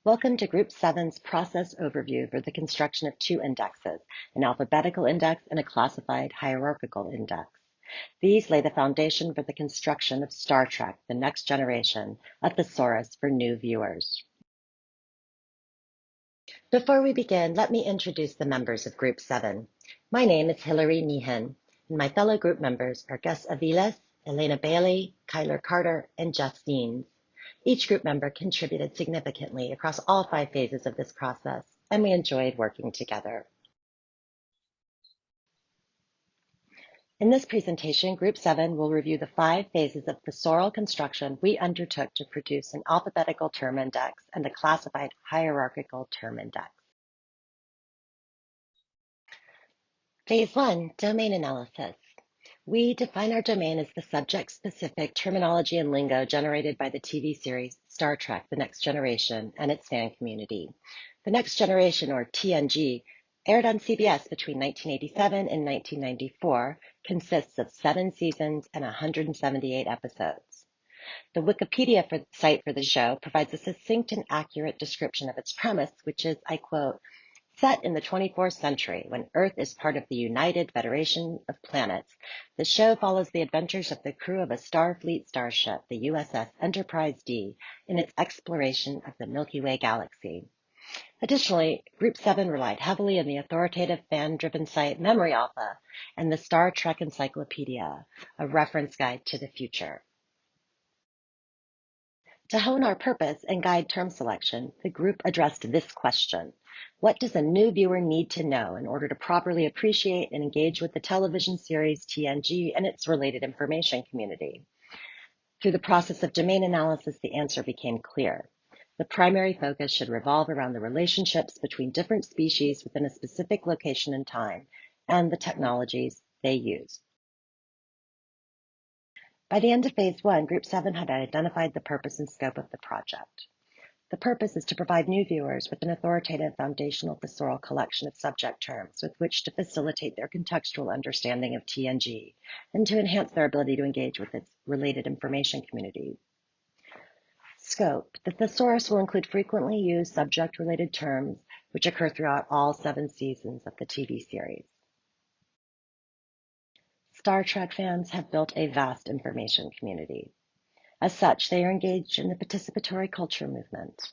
Welcome to Group 7's process overview for the construction of two indexes, an alphabetical index and a classified hierarchical index. These lay the foundation for the construction of Star Trek: The Next Generation, a thesaurus for new viewers. Before we begin, let me introduce the members of Group 7. My name is Hilary Meehan, and my fellow group members are Gus Aviles, Elena Bailey, Kyler Carter, and Jess Deans. Each group member contributed significantly across all 5 phases of this process, and we enjoyed working together. In this presentation, Group 7 will review the 5 phases of thesaurial construction we undertook to produce an alphabetical term index and a classified hierarchical term index. Phase 1, Domain Analysis. We define our domain as the subject-specific terminology and lingo generated by the TV series Star Trek: The Next Generation and its fan community. The Next Generation, or TNG, aired on CBS between 1987 and 1994, consists of 7 seasons and 178 episodes. The Wikipedia site for the show provides a succinct and accurate description of its premise, which is, I quote, "Set in the 24th century, when Earth is part of the United Federation of Planets, the show follows the adventures of the crew of a Starfleet starship, the USS Enterprise D, in its exploration of the Milky Way galaxy." Additionally, Group 7 relied heavily on the authoritative fan-driven site Memory Alpha and the Star Trek Encyclopedia, a reference guide to the future. To hone our purpose and guide term selection, the group addressed this question: what does a new viewer need to know in order to properly appreciate and engage with the television series TNG and its related information community? Through the process of domain analysis, the answer became clear. The primary focus should revolve around the relationships between different species within a specific location and time, and the technologies they use. By the end of Phase 1, Group 7 had identified the purpose and scope of the project. The purpose is to provide new viewers with an authoritative foundational thesaurial collection of subject terms with which to facilitate their contextual understanding of TNG and to enhance their ability to engage with its related information community. Scope. The thesaurus will include frequently used subject-related terms which occur throughout all 7 seasons of the TV series. Star Trek fans have built a vast information community. As such, they are engaged in the participatory culture movement.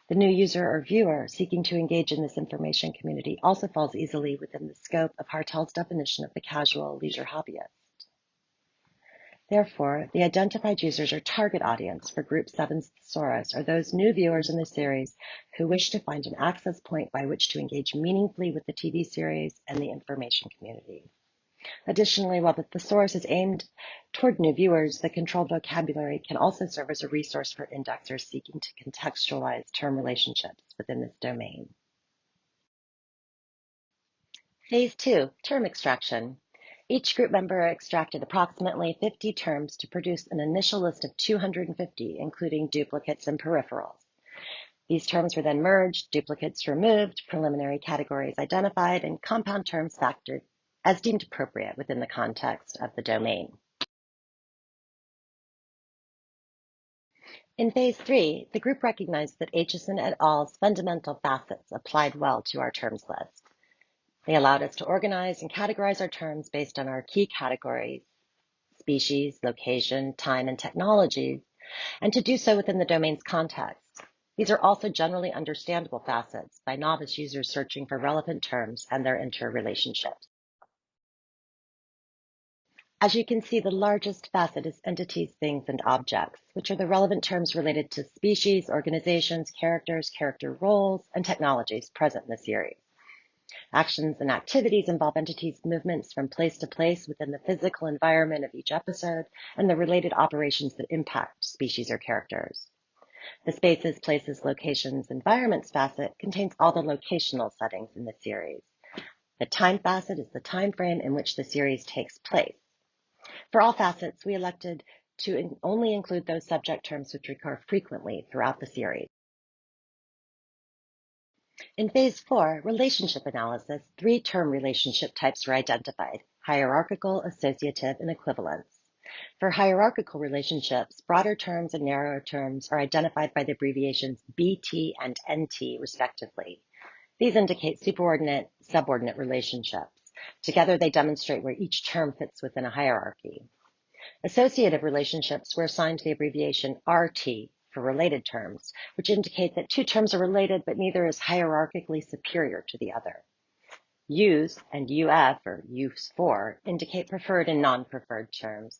The new user or viewer seeking to engage in this information community also falls easily within the scope of Hartel's definition of the casual leisure hobbyist. Therefore, the identified users or target audience for Group 7's thesaurus are those new viewers in the series who wish to find an access point by which to engage meaningfully with the TV series and the information community. Additionally, while the thesaurus is aimed toward new viewers, the controlled vocabulary can also serve as a resource for indexers seeking to contextualize term relationships within this domain. Phase 2, term extraction. Each group member extracted approximately 50 terms to produce an initial list of 250, including duplicates and peripherals. These terms were then merged, duplicates removed, preliminary categories identified, and compound terms factored as deemed appropriate within the context of the domain. In Phase 3, the group recognized that Aitchison et al.'s fundamental facets applied well to our terms list. They allowed us to organize and categorize our terms based on our key categories, species, location, time, and technologies, and to do so within the domain's context. These are also generally understandable facets by novice users searching for relevant terms and their interrelationships. As you can see, the largest facet is entities, things, and objects, which are the relevant terms related to species, organizations, characters, character roles, and technologies present in the series. Actions and activities involve entities' movements from place to place within the physical environment of each episode and the related operations that impact species or characters. The spaces, places, locations, environments facet contains all the locational settings in the series. The time facet is the time frame in which the series takes place. For all facets, we elected to only include those subject terms which recur frequently throughout the series. In Phase 4, relationship analysis, 3 term relationship types were identified: hierarchical, associative, and equivalence. For hierarchical relationships, broader terms and narrower terms are identified by the abbreviations BT and NT, respectively. These indicate superordinate, subordinate relationships. Together, they demonstrate where each term fits within a hierarchy. Associative relationships were assigned the abbreviation RT for related terms, which indicate that two terms are related, but neither is hierarchically superior to the other. Use and UF, or use for, indicate preferred and non-preferred terms.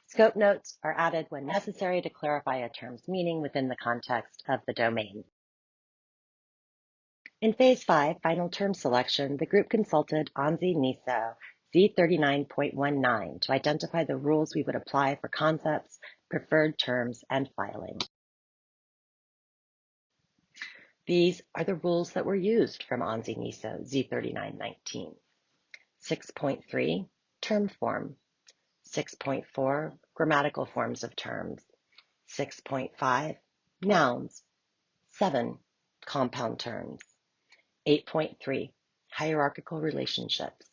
Scope notes are added when necessary to clarify a term's meaning within the context of the domain. In Phase 5, Final Term Selection, the group consulted ANSI NISO Z39.19 to identify the rules we would apply for concepts, preferred terms, and filing. These are the rules that were used from ANSI NISO Z3919. 6.3, Term Form. 6.4, Grammatical Forms of Terms. 6.5, Nouns. 7, Compound Terms. 8.3, Hierarchical Relationships.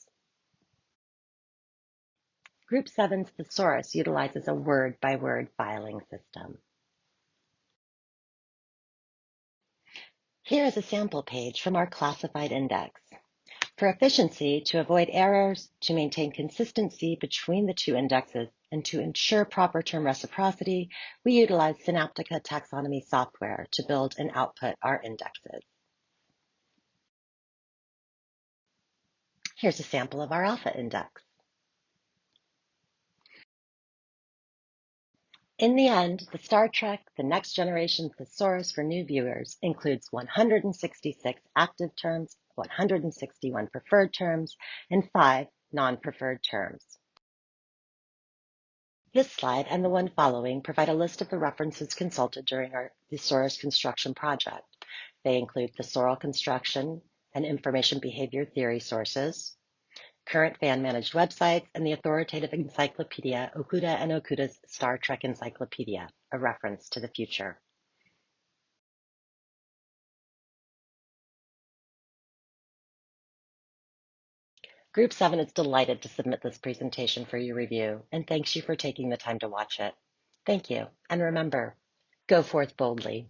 Group 7's Thesaurus utilizes a word-by-word filing system. Here is a sample page from our classified index. For efficiency, to avoid errors, to maintain consistency between the two indexes, and to ensure proper term reciprocity, we utilize Synaptica taxonomy software to build and output our indexes. Here's a sample of our alpha index. In the end, the Star Trek The Next Generation Thesaurus for new viewers includes 166 active terms, 161 preferred terms, and 5 non-preferred terms. This slide and the one following provide a list of the references consulted during our Thesaurus construction project. They include thesaurial construction and information behavior theory sources, current fan-managed websites, and the authoritative encyclopedia Okuda and Okuda's Star Trek Encyclopedia, a reference to the future. Group 7 is delighted to submit this presentation for your review and thanks you for taking the time to watch it. Thank you, and remember, go forth boldly.